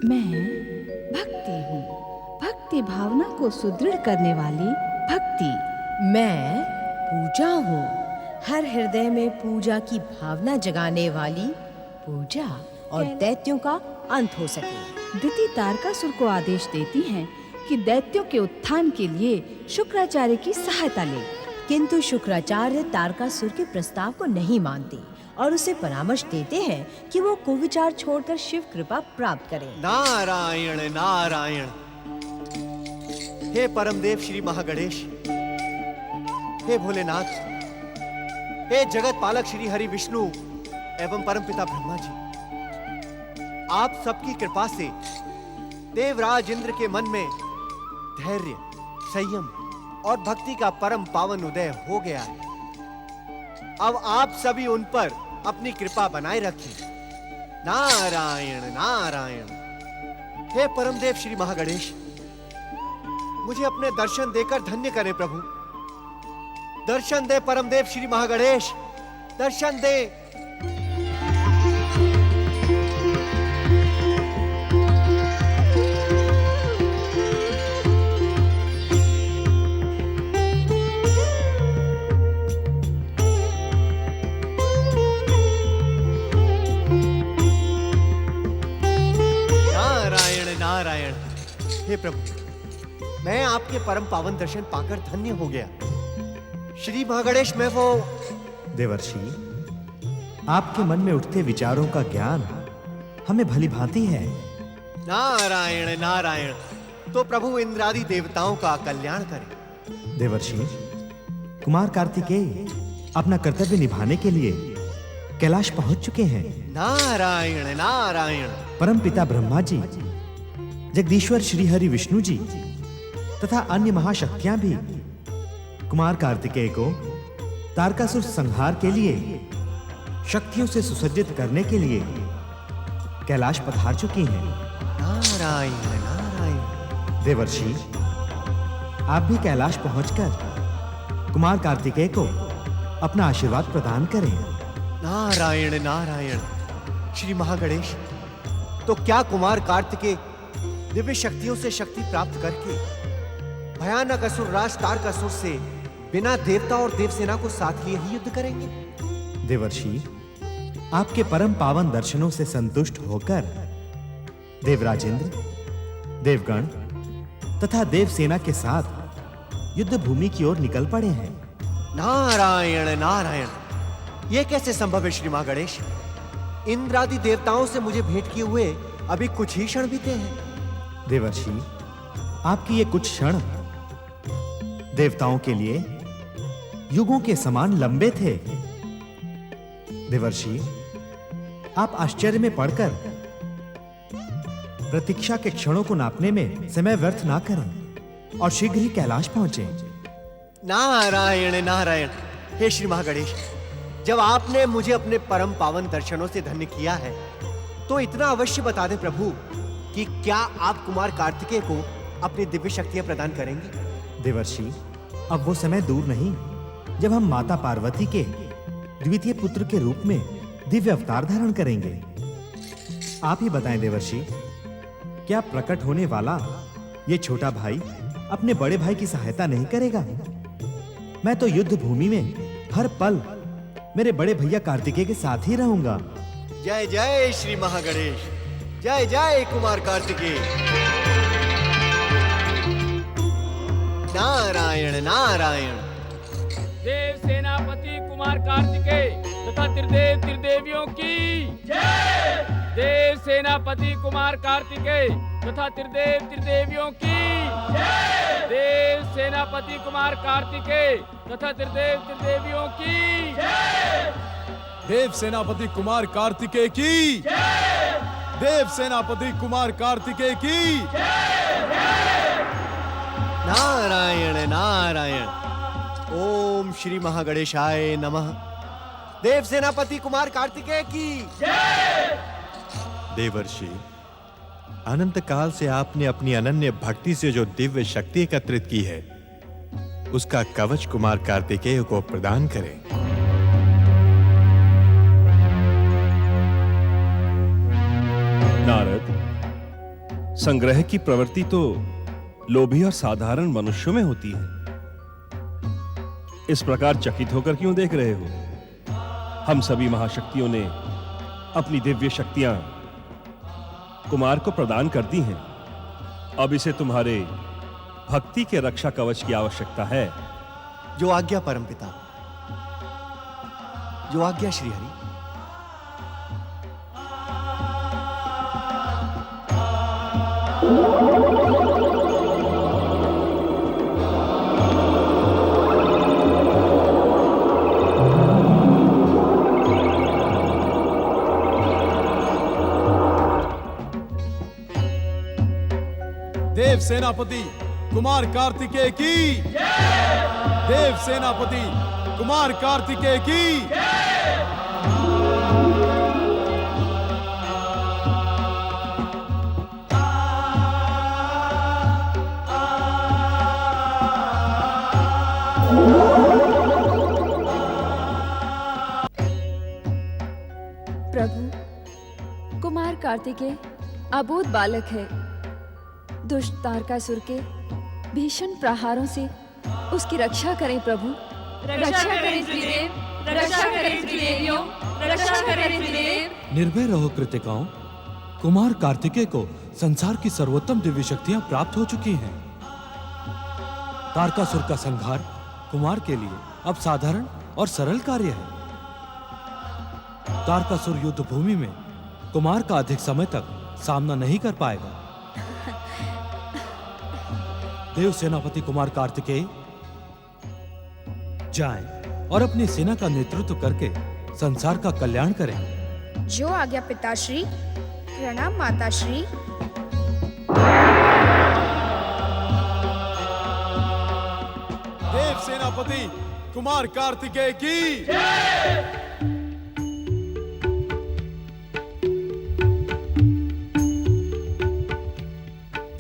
मैं भक्ति हूँ, भक्ति भावना को सुदृढ़ करने वाली भक्ति। मैं पूजा हूँ, हर हृदय में पूजा की भावना जगाने वाली पूजा, और दैत्यों का अंत हो सके। दिति तारकासुर को आदेश देती हैं कि दैत्यों के उत्थान के लिए शुक्राचार्य की सहायता ले। किंतु शुक्राचार्य तारकासुर के प्रस्ताव को नहीं मानते और उसे परामर्श देते हैं कि वो कुविचार छोड़कर शिव कृपा प्राप्त करे। नारायण नारायण। हे परमदेव श्री महागणेश, हे भोलेनाथ, हे जगत पालक श्री हरि विष्णु एवं परमपिता ब्रह्मा जी, आप सबकी कृपा से देवराज इंद्र के मन में धैर्य, संयम और भक्ति का परम पावन उदय हो गया है। अब आप सभी उन पर अपनी कृपा बनाए रखें। नारायण नारायण। हे परमदेव श्री महागणेश, मुझे अपने दर्शन देकर धन्य करें प्रभु। दर्शन दे परमदेव श्री महागणेश, दर्शन दे। नारायण। हे प्रभु, मैं आपके परम पावन दर्शन पाकर धन्य हो गया। श्री महागणेश, मैं वो देवर्षि, आपके मन में उठते विचारों का ज्ञान हमें भली भांति है। नारायण नारायण। तो प्रभु इंद्रादि देवताओं का कल्याण करे। देवर्षि, कुमार कार्तिकेय अपना कर्तव्य निभाने के लिए कैलाश पहुंच चुके हैं। नारायण नारायण। परम पिता ब्रह्मा जी, जगदीश्वर श्री हरि विष्णु जी तथा अन्य महाशक्तियां भी कुमार कार्तिकेय को तारकासुर संहार के लिए शक्तियों से सुसज्जित करने के लिए कैलाश पधार चुकी हैं। नारायण नारायण। देवर्षि, आप भी कैलाश पहुंचकर कुमार कार्तिकेय को अपना आशीर्वाद प्रदान करें। नारायण नारायण। श्री महागणेश, तो क्या कुमार कार्तिकेय दिव्य शक्तियों से शक्ति प्राप्त करके भयानक असुर राज तारकासुर से बिना देवता और देवसेना को साथ लिए ही युद्ध करेंगे? देवर्षि, आपके परम पावन दर्शनों से संतुष्ट होकर देवराज इंद्र, देवगण तथा देवसेना के साथ युद्ध भूमि की ओर निकल पड़े हैं। नारायण नारायण। यह कैसे संभव है श्री महागणेश? इंद्रादि देवताओं से मुझे भेंट किए हुए अभी कुछ ही क्षण बीते हैं। देवर्षि, आपकी ये कुछ क्षण देवताओं के लिए युगों के समान लंबे थे। देवर्षि, आप आश्चर्य में पड़कर प्रतीक्षा के क्षणों को नापने में समय व्यर्थ ना करें और शीघ्र ही कैलाश पहुंचे। नारायण नारायण। हे श्री महागणेश, जब आपने मुझे अपने परम पावन दर्शनों से धन्य किया है, तो इतना अवश्य बता दें प्रभु कि क्या आप कुमार कार्तिकेय को अपनी दिव्य शक्तियां प्रदान करेंगे? देवर्षि, अब वो समय दूर नहीं जब हम माता पार्वती के द्वितीय पुत्र के रूप में दिव्य अवतार धारण करेंगे। आप ही बताएं देवर्षि, क्या प्रकट होने वाला ये छोटा भाई अपने बड़े भाई की सहायता नहीं करेगा? मैं तो युद्ध भूमि में हर पल मेरे बड़े भैया कार्तिकेय के साथ ही रहूंगा। जय जय श्री महागणेश, जय जय कुमार कार्तिकेय। नारायण नारायण। देव सेनापति कुमार कार्तिकेय तथा त्रिदेव त्रिदेवियों की जय। देव सेनापति कुमार कार्तिकेय तथा त्रिदेव त्रिदेवियों की जय। देव सेनापति कुमार कार्तिकेय तथा त्रिदेव त्रिदेवियों की जय। देव सेनापति कुमार कार्तिकेय की जय। देव सेनापति कुमार कार्तिकेय की जय। नारायण नारायण। ओम श्री महागणेशाय नमः। देव सेनापति कुमार कार्तिकेय की जय। देवर्षि, अनंत काल से आपने अपनी अनन्य भक्ति से जो दिव्य शक्ति एकत्रित की है, उसका कवच कुमार कार्तिकेय को प्रदान करें। नारद, संग्रह की प्रवृत्ति तो लोभी और साधारण मनुष्यों में होती है। इस प्रकार चकित होकर क्यों देख रहे हो? हम सभी महाशक्तियों ने अपनी दिव्य शक्तियां कुमार को प्रदान कर दी हैं। अब इसे तुम्हारे भक्ति के रक्षा कवच की आवश्यकता है। जो आज्ञा परमपिता, जो आज्ञा श्री हरि। देव सेनापति कुमार कार्तिकेय की देव सेनापति कुमार कार्तिकेय की प्रभु, कुमार कार्तिकेय अबोध बालक है। दुष्ट तारकासुर के भीषण प्रहारों से उसकी रक्षा करें प्रभु। रक्षा करें त्रिदेव, रक्षा करें त्रिदेवियों, रक्षा करें त्रिदेव। निर्भय रहो कृतिकाओं, कुमार कार्तिकेय को संसार की सर्वोत्तम दिव्य शक्तियां प्राप्त हो चुकी हैं। तारकासुर का संहार कुमार के लिए अब साधारण और सरल कार्य है। तारकासुर युद्ध भूमि में कुमार का अधिक समय तक सामना नहीं कर पाएगा। देव सेनापति कुमार कार्तिकेय जाएं और अपनी सेना का नेतृत्व करके संसार का कल्याण करें। जो आज्ञा पिताश्री। प्रणाम माताश्री। देव सेनापति कुमार कार्तिकेय की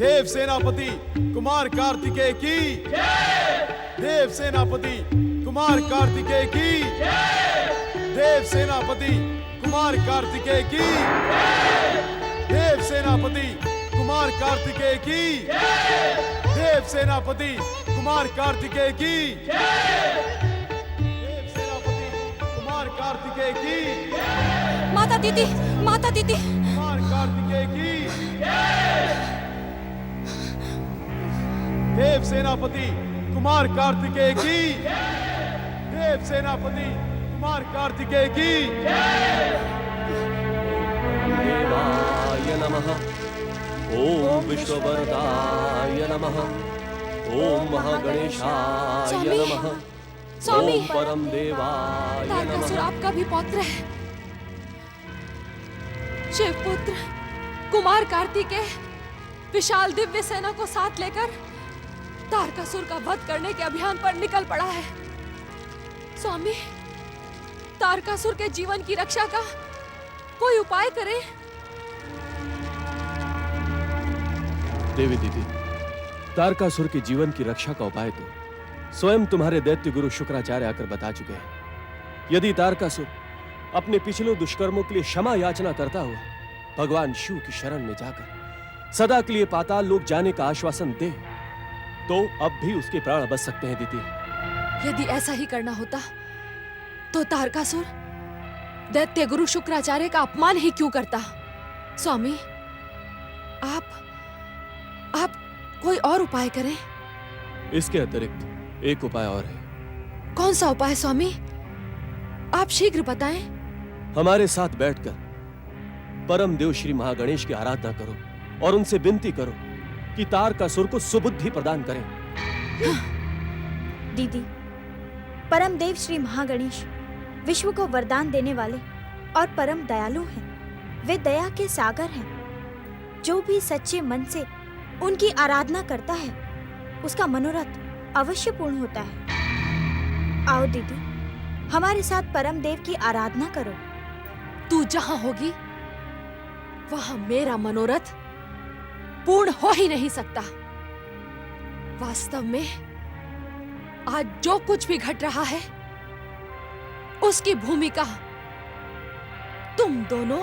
देव सेनापति कुमार कार्तिकेय की देव सेनापति कुमार कार्तिकेय की देव सेनापति कुमार कार्तिकेय की देव सेनापति कुमार कार्तिकेय की देव सेनापति कुमार कार्तिकेय की देव सेनापति कुमार कार्तिकेय की माता दीदी, माता दीदी। कुमार कार्तिकेय की देव सेनापति कुमार कार्तिकेय की देव सेनापति कुमार कार्तिकेय की। देवाय नमः। ओम विश्ववरदाय नमः। ओम महागणेशाय नमः। स्वामी, ओम परम देवाय तारकासुर नमः। आपका भी पौत्र है। शिवपुत्र कुमार कार्तिकेय विशाल दिव्य सेना को साथ लेकर तारकासुर का वध करने के अभियान पर निकल पड़ा है। स्वामी, तारकासुर के जीवन की रक्षा का कोई उपाय करें। देवी दीदी, तारकासुर के जीवन की रक्षा का उपाय तो स्वयं तुम्हारे दैत्य गुरु शुक्राचार्य आकर बता चुके हैं। यदि तारकासुर अपने पिछले दुष्कर्मों के लिए क्षमा याचना करता हुआ भगवान शिव की शरण में जाकर सदा के लिए पाताल लोक जाने का आश्वासन दे, तो अब भी उसके प्राण बच सकते हैं दीदी। यदि ऐसा ही करना होता तो तारकासुर दैत्य गुरु शुक्राचार्य का अपमान ही क्यों करता। स्वामी, आप कोई और उपाय करें। इसके अतिरिक्त एक उपाय और है। कौन सा उपाय स्वामी? आप शीघ्र बताएं। हमारे साथ बैठकर परम देव श्री महागणेश की आराधना करो और उनसे विनती करो कि तारकासुर को सुबुद्धि प्रदान करें। दीदी, परम देव श्री महागणेश विश्व को वरदान देने वाले और परम दयालु हैं। वे दया के सागर हैं। जो भी सच्चे मन से उनकी आराधना करता है उसका मनोरथ अवश्य पूर्ण होता है। आओ दीदी, हमारे साथ परम देव की आराधना करो। तू जहां होगी वहां मेरा मनोरथ पूर्ण हो ही नहीं सकता। वास्तव में आज जो कुछ भी घट रहा है उसकी भूमिका तुम दोनों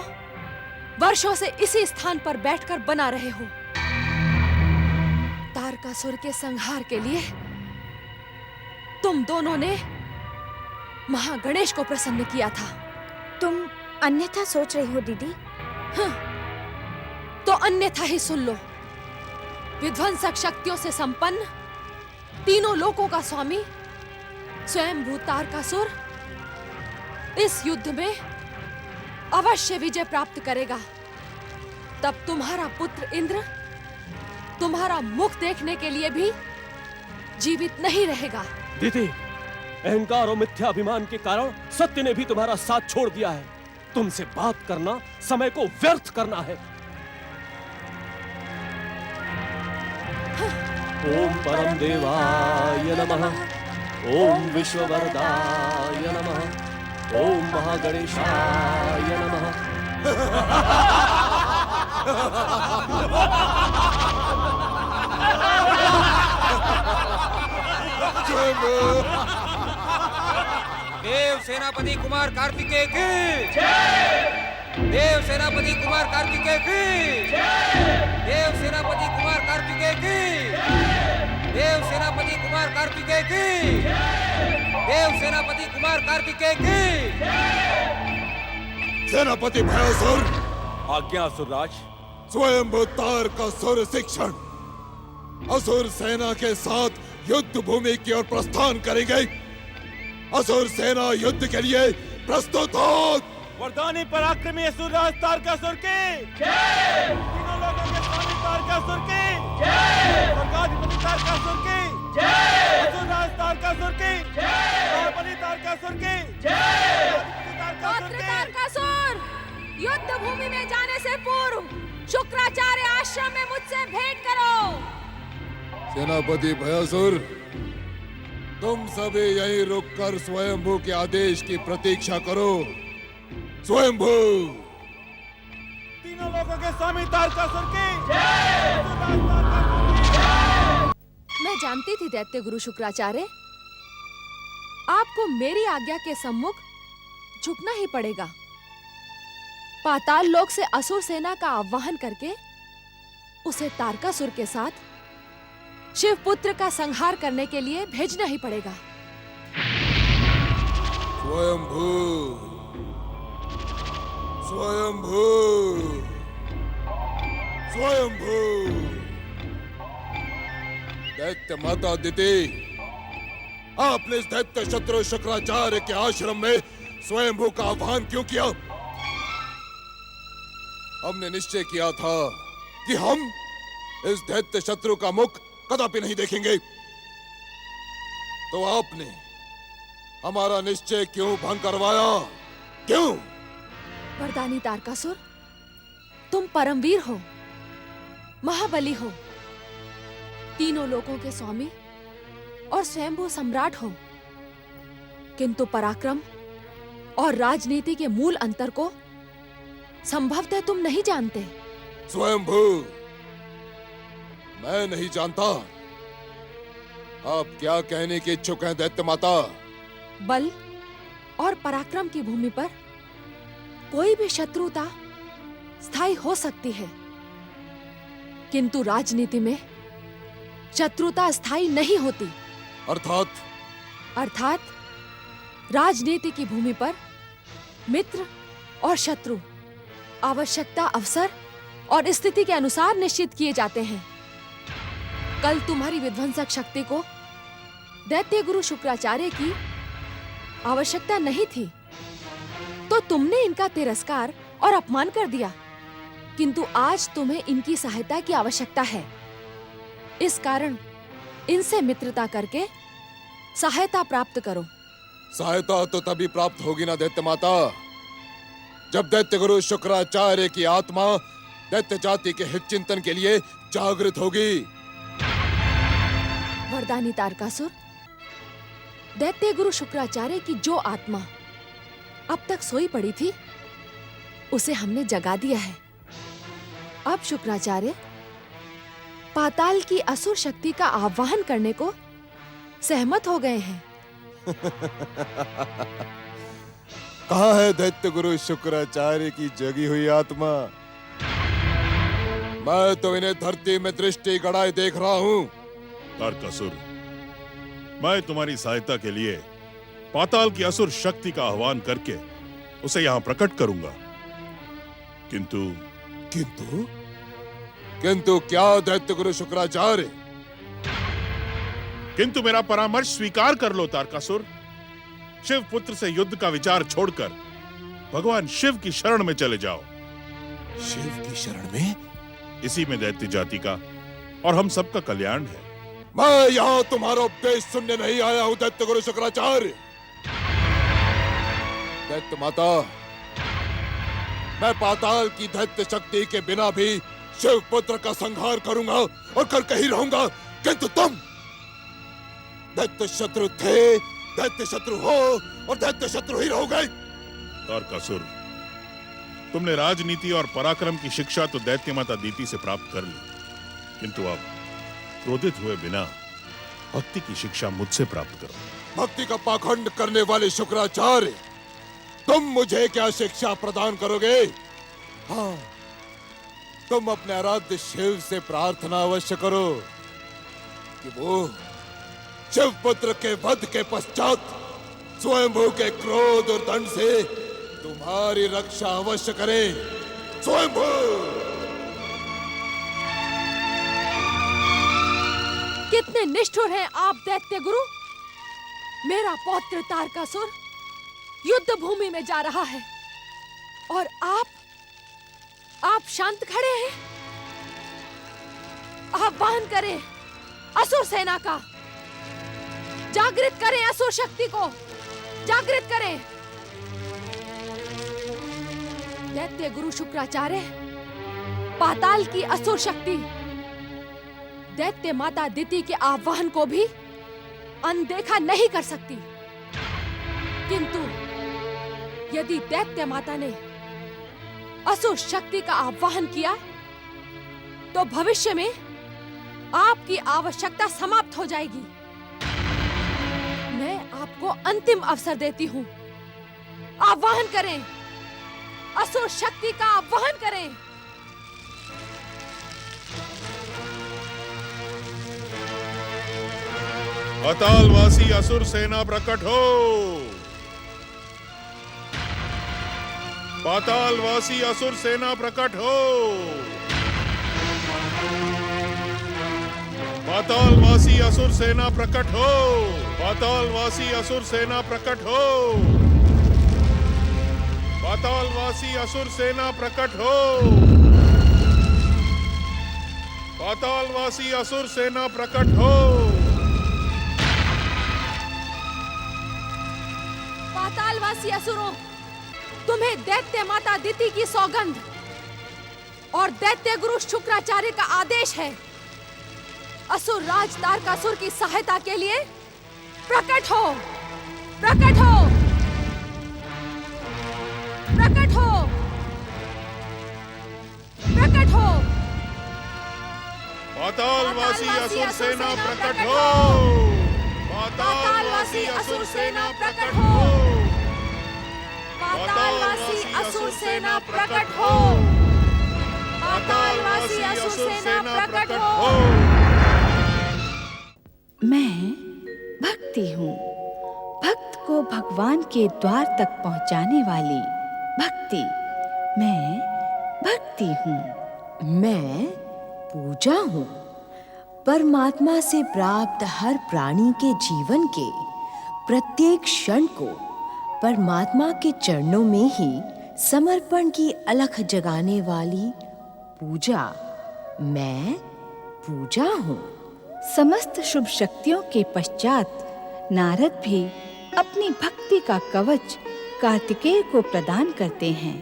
वर्षों से इसी स्थान पर बैठकर बना रहे हो। तारकासुर के संहार के लिए तुम दोनों ने महागणेश को प्रसन्न किया था। तुम अन्यथा सोच रही हो दीदी। हाँ, तो अन्यथा ही सुन लो। विध्वंसक शक्तियों से संपन्न तीनों लोकों का स्वामी स्वयंभू तारकासुर इस युद्ध में अवश्य विजय प्राप्त करेगा। तब तुम्हारा पुत्र इंद्र तुम्हारा मुख देखने के लिए भी जीवित नहीं रहेगा। दीदी, अहंकार और मिथ्याभिमान के कारण सत्य ने भी तुम्हारा साथ छोड़ दिया है। तुमसे बात करना समय को व्यर्थ करना है। ओम परम देवाय नमः, ओम विश्ववरदाय नमः, ओम महागणेशाय नमः। देव सेनापति कुमार कार्तिकेय की, देव सेनापति कुमार कार्तिकेय की, देव सेनापति कुमार कार्तिकेय की, देव सेनापति कुमार कार्तिकेय की, देव सेनापति कुमार कार्तिकेय की। सेनापति भयासुर, आज्ञा असुरराज। स्वयंभू तारकासुर शिक्षण असुर सेना के साथ युद्ध भूमि की ओर प्रस्थान करेंगे। असुर सेना युद्ध के लिए प्रस्तुत हो। वरदानी पराक्रमी असुरराज तारकासुर की, तीनों लोगों के स्वामी तारकासुर की, स्वर्गाधिपति तारकासुर की, असुरराज तारकासुर की, सेनापति तारकासुर की, तारकासुर, युद्ध भूमि में जाने से पूर्व शुक्राचार्य आश्रम में मुझसे भेंट करो। सेनापति भयासुर, तुम सभी यहीं रुककर स्वयंभू के आदेश की प्रतीक्षा करो। स्वयंभू। तीनों लोगों के स्वामी तारकासुर की। मैं जानती थी दैत्य गुरु शुक्राचार्य, आपको मेरी आज्ञा के सम्मुख झुकना ही पड़ेगा। पाताल लोक से असुर सेना का आह्वान करके उसे तारकासुर के साथ शिव पुत्र का संहार करने के लिए भेजना ही पड़ेगा। स्वयंभू, स्वयंभू, स्वयंभू। दैत्य माता दिति, आपने इस दैत्य शत्रु शुक्राचार्य के आश्रम में स्वयंभू का आह्वान क्यों किया? हमने निश्चय किया था कि हम इस दैत्य शत्रु का मुख कदापि नहीं देखेंगे। तो आपने हमारा निश्चय क्यों भंग करवाया? क्यों? वरदानी तारकासुर, तुम परमवीर हो, महाबली हो, तीनों लोकों के स्वामी और स्वयंभू सम्राट हो, किंतु पराक्रम और राजनीति के मूल अंतर को संभवतः तुम नहीं जानते। स्वयंभू, मैं नहीं जानता। आप क्या कहने के इच्छुक हैं दैत्य माता? बल और पराक्रम की भूमि पर कोई भी शत्रुता स्थायी हो सकती है, किंतु राजनीति में शत्रुता स्थायी नहीं होती। अर्थात राजनीति की भूमि पर मित्र और शत्रु आवश्यकता, अवसर और स्थिति के अनुसार निश्चित किए जाते हैं। कल तुम्हारी विध्वंसक शक्ति को दैत्य गुरु शुक्राचार्य की आवश्यकता नहीं थी, तो तुमने इनका तिरस्कार और अपमान कर दिया, किंतु आज तुम्हें इनकी सहायता की आवश्यकता है। इस कारण इनसे मित्रता करके सहायता प्राप्त करो। सहायता तो तभी प्राप्त होगी ना दैत्य माता, जब दैत्य गुरु शुक्राचार्य की आत्मा दैत्य जाति के हित चिंतन के लिए जागृत होगी। वरदानी तारकासुर, दैत्य गुरु शुक्राचार्य की जो आत्मा अब तक सोई पड़ी थी, उसे हमने जगा दिया है। अब शुक्राचार्य पाताल की असुर शक्ति का आह्वान करने को सहमत हो गए हैं। कहाँ है दैत्य गुरु शुक्राचार्य की जगी हुई आत्मा? मैं तो इन्हें धरती में दृष्टि गड़ाए देख रहा हूँ। तारकासुर, मैं तुम्हारी सहायता के लिए पाताल की असुर शक्ति का आह्वान करके उसे यहां प्रकट करूंगा। किंतु किंतु किंतु क्या दैत्य गुरु शुक्राचार्य? किंतु मेरा परामर्श स्वीकार कर लो तारकासुर। शिव पुत्र से युद्ध का विचार छोड़कर भगवान शिव की शरण में चले जाओ। शिव की शरण में? इसी में दैत्य जाति का और हम सबका कल्याण है। मैं यहाँ तुम्हारा उपदेश सुनने नहीं आया हूँ दैत्य गुरु शुक्राचार्य। दैत्य माता, मैं पाताल की दैत्य शक्ति के बिना भी शिव पुत्र का संहार करूंगा और करके ही रहूंगा। किंतु तुम दैत्य शत्रु थे, दैत्य शत्रु हो और दैत्य शत्रु ही रहोगे। तारकासुर, तुमने राजनीति और पराक्रम की शिक्षा तो दैत्य माता दीति से प्राप्त कर ली, किंतु अब क्रोधित हुए बिना भक्ति की शिक्षा मुझसे प्राप्त करो। भक्ति का पाखंड करने वाले शुक्राचार्य, तुम मुझे क्या शिक्षा प्रदान करोगे? हाँ, तुम अपने आराध्य शिव से प्रार्थना अवश्य करो कि वो शिव पुत्र के वध के पश्चात स्वयंभू के क्रोध और दंड से तुम्हारी रक्षा अवश्य करे। स्वयंभू! कितने निष्ठुर हैं आप दैत्य गुरु। मेरा पौत्र तारकासुर युद्ध भूमि में जा रहा है और आप शांत खड़े हैं। आह्वान करें असुर सेना का, जागृत करें असुर शक्ति को, जागृत करें। दैत्य गुरु शुक्राचार्य, पाताल की असुर शक्ति दैत्य माता दिति के आह्वान को भी अनदेखा नहीं कर सकती। किंतु यदि दैत्य माता ने असुर शक्ति का आह्वान किया तो भविष्य में आपकी आवश्यकता समाप्त हो जाएगी। मैं आपको अंतिम अवसर देती हूँ। आह्वान करें, असुर शक्ति का आह्वान करें। पातालवासी असुर सेना प्रकट हो। पातालवासी असुर सेना प्रकट हो। पातालवासी असुर सेना प्रकट हो। पातालवासी असुर सेना प्रकट हो। पातालवासी असुर सेना प्रकट हो। पातालवासी असुर सेना प्रकट हो। पातालवासी असुरों, तुम्हें दैत्य माता दिति की सौगंध और दैत्य गुरु शुक्राचार्य का आदेश है। असुर राज तारकासुर की सहायता के लिए प्रकट हो, प्रकट हो, प्रकट हो, प्रकट हो। पातालवासी असुर सेना प्रकट हो। पातालवासी असुर सेना प्रकट हो। पातालवासी असुर सेना प्रकट हो। पातालवासी असुर सेना प्रकट हो। मैं भक्ति हूँ, भक्त को भगवान के द्वार तक पहुँचाने वाली भक्ति। मैं भक्ति हूँ। मैं पूजा हूँ, परमात्मा से प्राप्त हर प्राणी के जीवन के प्रत्येक क्षण को परमात्मा के चरणों में ही समर्पण की अलख जगाने वाली पूजा। मैं पूजा हूँ। समस्त शुभ शक्तियों के पश्चात नारद भी अपनी भक्ति का कवच कार्तिकेय को प्रदान करते हैं।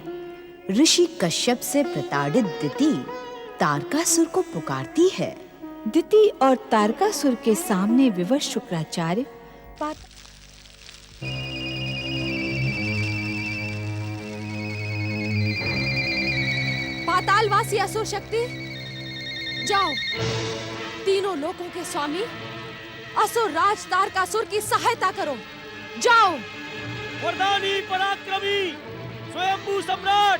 ऋषि कश्यप से प्रताड़ित दिति तारकासुर को पुकारती है। दिति और तारकासुर के सामने विवश शुक्राचार्य पातालवासी असुर शक्ति, जाओ, तीनों लोकों के स्वामी असुर राज तारकासुर की सहायता करो। जाओ। वरदानी पराक्रमी स्वयंभू सम्राट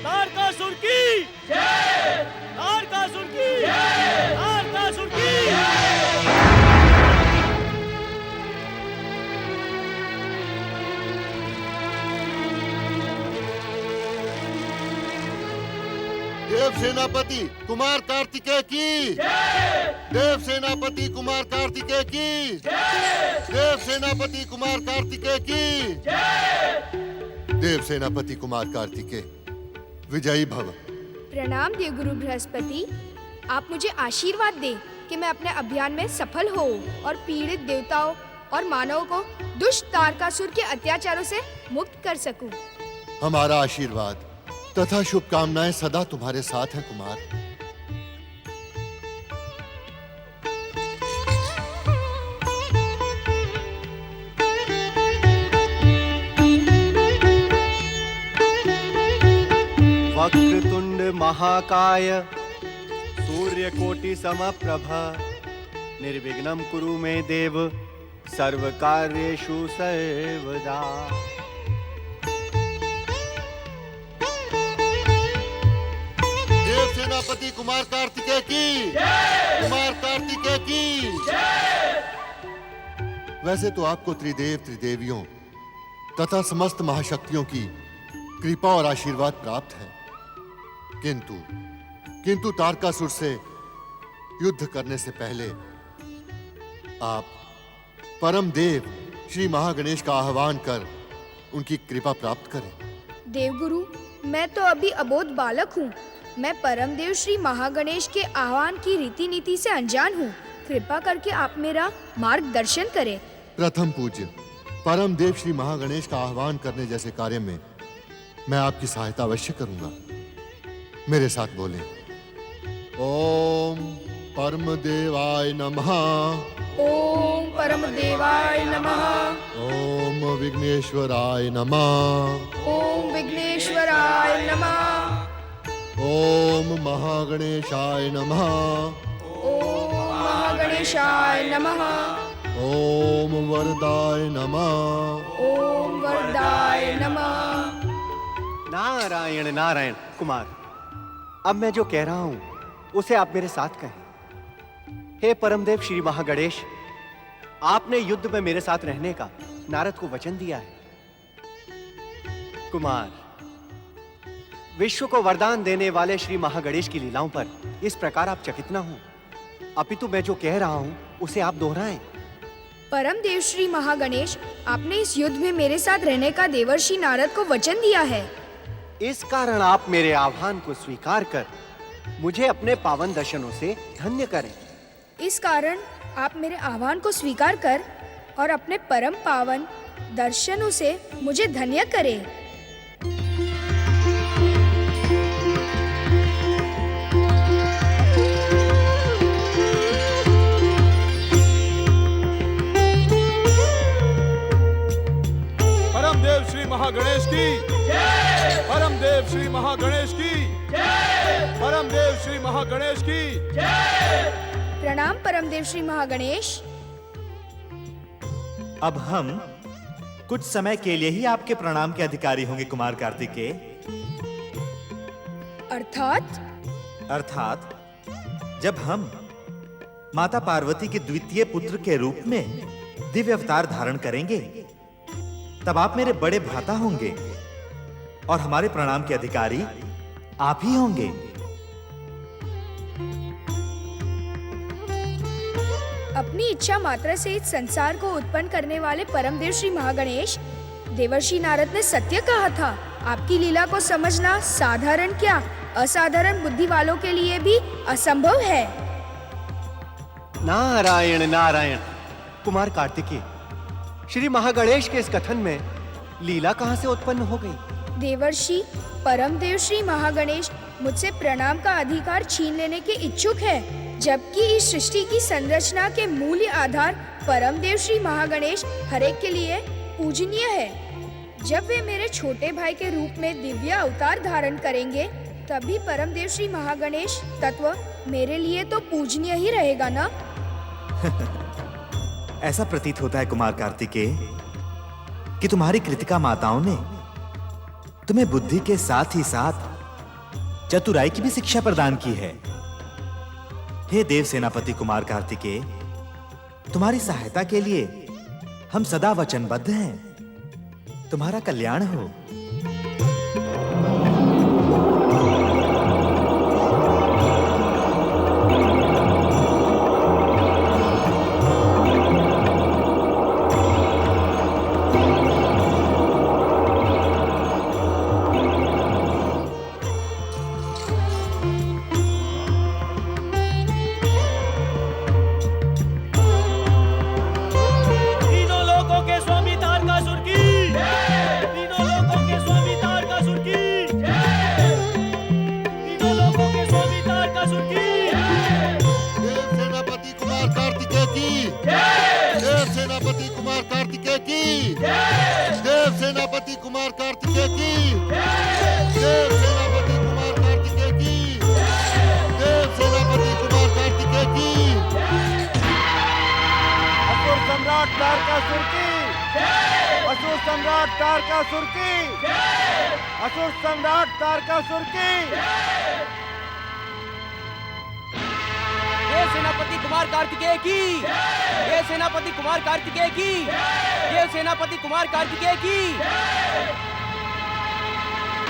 तारकासुर की जय! तारकासुर की जय! तारकासुर की देव सेनापति कुमार कार्तिकेय की देव सेनापति कुमार कार्तिकेय की देव सेनापति कुमार कार्तिकेय की देव सेनापति कुमार कार्तिकेय विजयी भव। प्रणाम देवगुरु बृहस्पति। आप मुझे आशीर्वाद दें कि मैं अपने अभियान में सफल हो और पीड़ित देवताओं और मानवों को दुष्ट तारकासुर के अत्याचारों से मुक्त कर सकूं। हमारा आशीर्वाद तथा शुभकामनाएं सदा तुम्हारे साथ हैं कुमार। वक्रतुंड महाकाय सूर्यकोटि समप्रभ निर्विघ्नं कुरु मे देव सर्वकार्येषु सर्वदा। देव सेनापति कुमार कार्तिकेय की कुमार कार्तिकेय की। वैसे तो आपको त्रिदेव त्रिदेवियों तथा समस्त महाशक्तियों की कृपा और आशीर्वाद प्राप्त है, किंतु तारकासुर से युद्ध करने से पहले आप परम देव श्री महागणेश का आह्वान कर उनकी कृपा प्राप्त करें। देवगुरु, मैं तो अभी अबोध बालक हूँ। मैं परम देव श्री महागणेश के आह्वान की रीति नीति से अनजान हूँ। कृपा करके आप मेरा मार्गदर्शन करें। प्रथम पूज्य परम देव श्री महागणेश का आह्वान करने जैसे कार्य में मैं आपकी सहायता अवश्य करूंगा। मेरे साथ बोलें। ओम परम देवाय नमः। ओम परम देवाय नमः। ओम विघ्नेश्वराय नमः। ओम विघ्नेश्वराय नमः। ओम महागणेशाय नमः। ओम महागणेशाय नमः। ओम वरदाय नमः। ओम वरदाय नमः। नारायण नारायण कुमार, अब मैं जो कह रहा हूं उसे आप मेरे साथ कहें। हे परमदेव श्री महागणेश, आपने युद्ध में मेरे साथ रहने का नारद को वचन दिया है। कुमार, विश्व को वरदान देने वाले श्री महागणेश की लीलाओं पर इस प्रकार आप चकित न हो, अपितु मैं जो कह रहा हूं उसे आप दोहराएं। परम देव श्री महागणेश, आपने इस युद्ध में मेरे साथ रहने का देवर्षि नारद को वचन दिया है। इस कारण आप मेरे आह्वान को स्वीकार कर मुझे अपने पावन दर्शनों से धन्य करें। इस कारण आप मेरे आह्वान को स्वीकार कर और अपने परम पावन दर्शनों से मुझे धन्य करें। परमदेव श्री महागणेश की जय! परमदेव श्री महागणेश की जय! परमदेव श्री महागणेश की जय! प्रणाम परमदेव श्री महागणेश। अब हम कुछ समय के लिए ही आपके प्रणाम के अधिकारी होंगे कुमार कार्तिकेय। अर्थात जब हम माता पार्वती के द्वितीय पुत्र के रूप में दिव्य अवतार धारण करेंगे, तब आप मेरे बड़े भ्राता होंगे और हमारे प्रणाम के अधिकारी आप ही होंगे। अपनी इच्छा मात्र से इस संसार को उत्पन्न करने वाले परमदेव श्री महागणेश, देवर्षि नारद ने सत्य कहा था। आपकी लीला को समझना साधारण क्या, असाधारण बुद्धि वालों के लिए भी असंभव है। नारायण नारायण कुमार कार्तिकेय, श्री महागणेश के इस कथन में लीला कहां से उत्पन्न हो गई? देवर्षि, परमदेव श्री महागणेश मुझसे प्रणाम का अधिकार छीन लेने के इच्छुक है, जबकि इस सृष्टि की संरचना के मूल आधार परमदेव श्री महागणेश हरेक के लिए पूजनीय है। जब वे मेरे छोटे भाई के रूप में दिव्य अवतार धारण करेंगे, तभी परमदेव श्री महागणेश तत्व मेरे लिए तो पूजनीय ही रहेगा ना। ऐसा प्रतीत होता है कुमार कार्तिकेय कि तुम्हारी कृतिका माताओं ने तुम्हें बुद्धि के साथ ही साथ चतुराई की भी शिक्षा प्रदान की है। हे देव सेनापति कुमार कार्तिकेय, तुम्हारी सहायता के लिए हम सदा वचनबद्ध हैं। तुम्हारा कल्याण हो।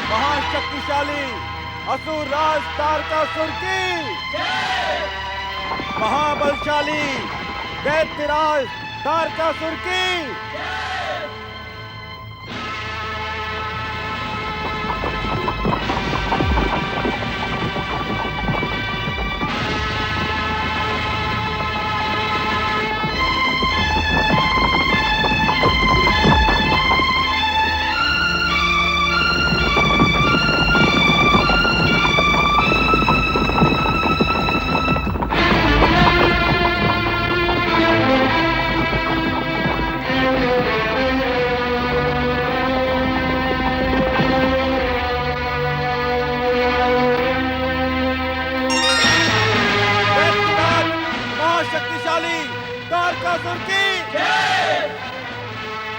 महाशक्तिशाली असुर राज तारकासुर की, महाबलशाली दैत्यराज तारकासुर की।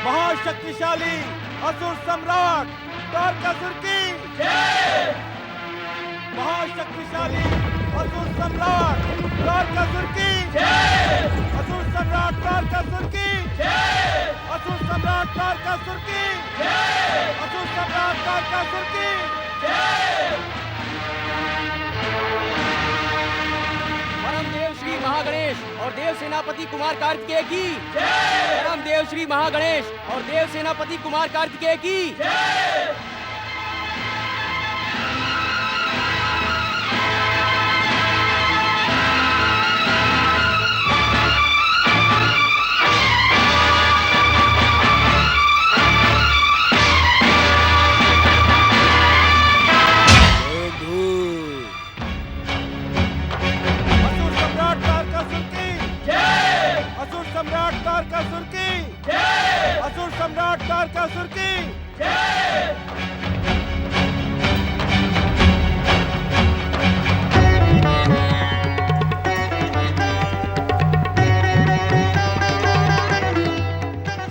महाशक्तिशाली असुर सम्राट तारकासुर की, महाशक्तिशाली असुर सम्राट तारकासुर की, असुर सम्राट तारकासुर की, असुर सम्राट तारकासुर की, असुर सम्राट तारकासुर की। परमदेव श्री महागणेश और देव सेनापति कुमार कार्तिकेय की, परमदेव श्री महागणेश और देव सेनापति कुमार कार्तिकेय की। तारकासुर की, असुर सम्राट तारकासुर की।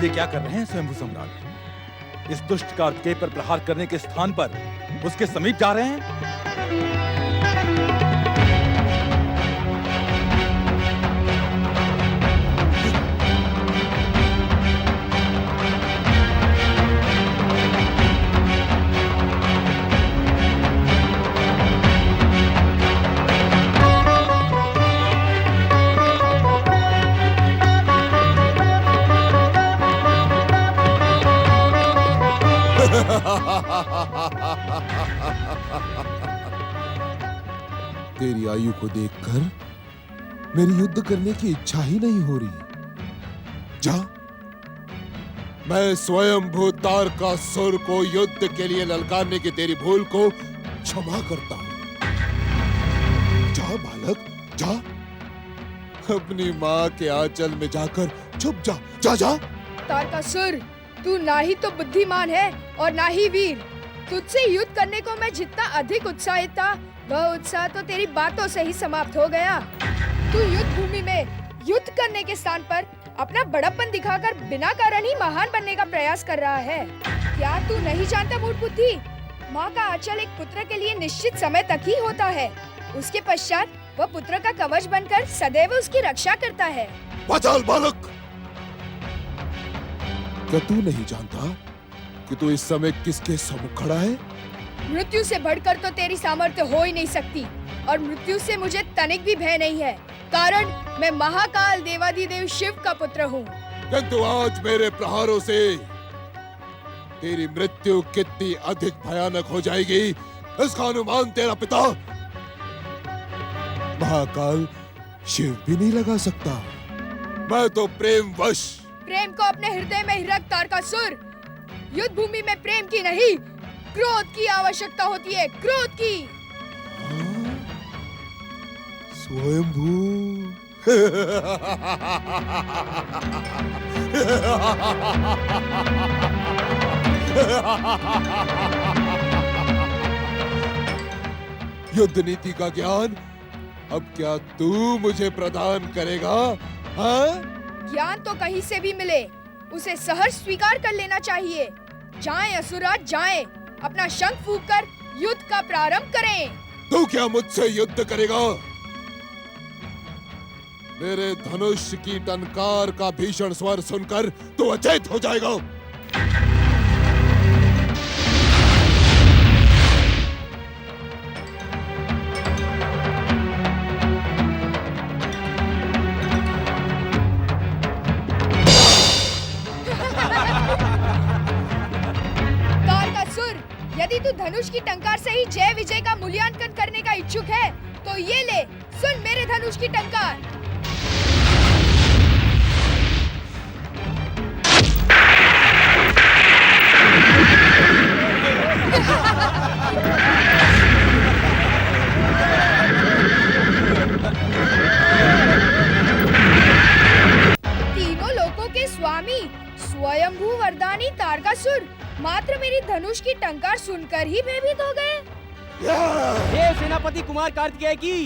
ये क्या कर रहे हैं स्वयंभू सम्राट? इस दुष्ट कार्तिकेय पर प्रहार करने के स्थान पर उसके समीप जा रहे हैं। तेरी आयु को देखकर मेरी युद्ध करने की इच्छा ही नहीं हो रही। जा, मैं स्वयं तारकासुर को युद्ध के लिए ललकारने की तेरी भूल को क्षमा करता हूं। जा बालक, जा, अपनी माँ के आंचल में जाकर छुप जा। जा जा। तारकासुर, तू ना ही तो बुद्धिमान है और ना ही वीर। तुझसे युद्ध करने को मैं जितना अधिक उत्साहित था, वह उत्साह तो तेरी बातों से ही समाप्त हो गया। तू युद्ध भूमि में युद्ध करने के स्थान पर अपना बड़प्पन दिखाकर बिना कारण ही महान बनने का प्रयास कर रहा है। क्या तू नहीं जानता मूढ़ बुद्धि माँ का आंचल एक पुत्र के लिए निश्चित समय तक ही होता है। उसके पश्चात वह पुत्र का कवच बनकर सदैव उसकी रक्षा करता है। पाचाल बालक, क्या तू नहीं जानता कि तू इस समय किसके सम्मुख खड़ा है? मृत्यु से बढ़कर तो तेरी सामर्थ्य हो ही नहीं सकती, और मृत्यु से मुझे तनिक भी भय नहीं है, कारण मैं महाकाल देवाधिदेव शिव का पुत्र हूँ। किंतु आज मेरे प्रहारों से तेरी मृत्यु कितनी अधिक भयानक हो जाएगी, इसका अनुमान तेरा पिता महाकाल शिव भी नहीं लगा सकता। मैं तो प्रेम को अपने हृदय में ही रख तारकासुर। युद्ध भूमि में प्रेम की नहीं, क्रोध की आवश्यकता होती है, क्रोध की। स्वयंभू युद्ध नीति का ज्ञान अब क्या तू मुझे प्रदान करेगा? हाँ? ज्ञान तो कहीं से भी मिले, उसे सहर्ष स्वीकार कर लेना चाहिए। जाएं असुराज जाएं, अपना शंख फूंककर युद्ध का प्रारंभ करें। तू क्या मुझसे युद्ध करेगा? मेरे धनुष की टंकार का भीषण स्वर सुनकर तू अचेत हो जाएगा। यदि तू धनुष की टंकार से ही जय विजय का मूल्यांकन करने का इच्छुक है, तो ये ले, सुन मेरे धनुष की टंकार। तीनों लोकों के स्वामी स्वयंभू वरदानी तारकासुर मात्र मेरी धनुष की टंकार सुनकर ही भयभीत हो गए। देव सेनापति कुमार कार्तिकेय की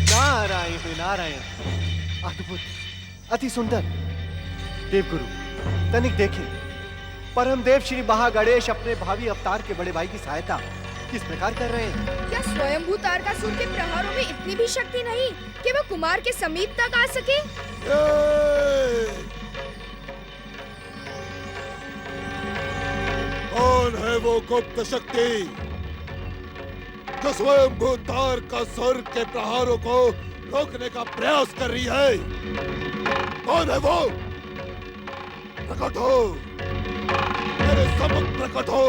नारायण नारायण, अद्भुत, अति सुंदर। देवगुरु तनिक देखें, परमदेव श्री महागणेश अपने भावी अवतार के बड़े भाई की सहायता किस प्रकार कर रहे हैं। क्या स्वयंभू तारकासुर के प्रहारों में इतनी भी शक्ति नहीं कि वो कुमार के समीप तक आ सके? कौन है वो गुप्त शक्ति जो स्वयंभू तारकासुर के प्रहारों को रोकने का प्रयास कर रही है? कौन है वो? प्रकट हो, मेरे सम्मुख प्रकट हो।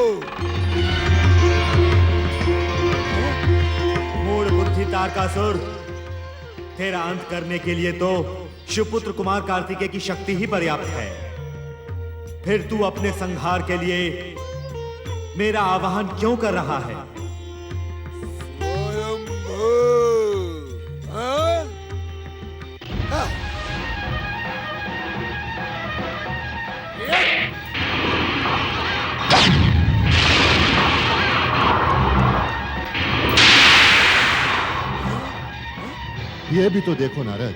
तारकासुर, तेरा अंत करने के लिए तो शिवपुत्र कुमार कार्तिकेय की शक्ति ही पर्याप्त है। फिर तू अपने संहार के लिए मेरा आवाहन क्यों कर रहा है? ये भी तो देखो नारद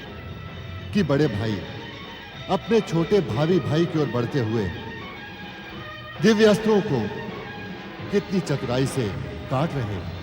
कि बड़े भाई अपने छोटे भावी भाई की ओर बढ़ते हुए दिव्य अस्त्रों को कितनी चतुराई से काट रहे हैं।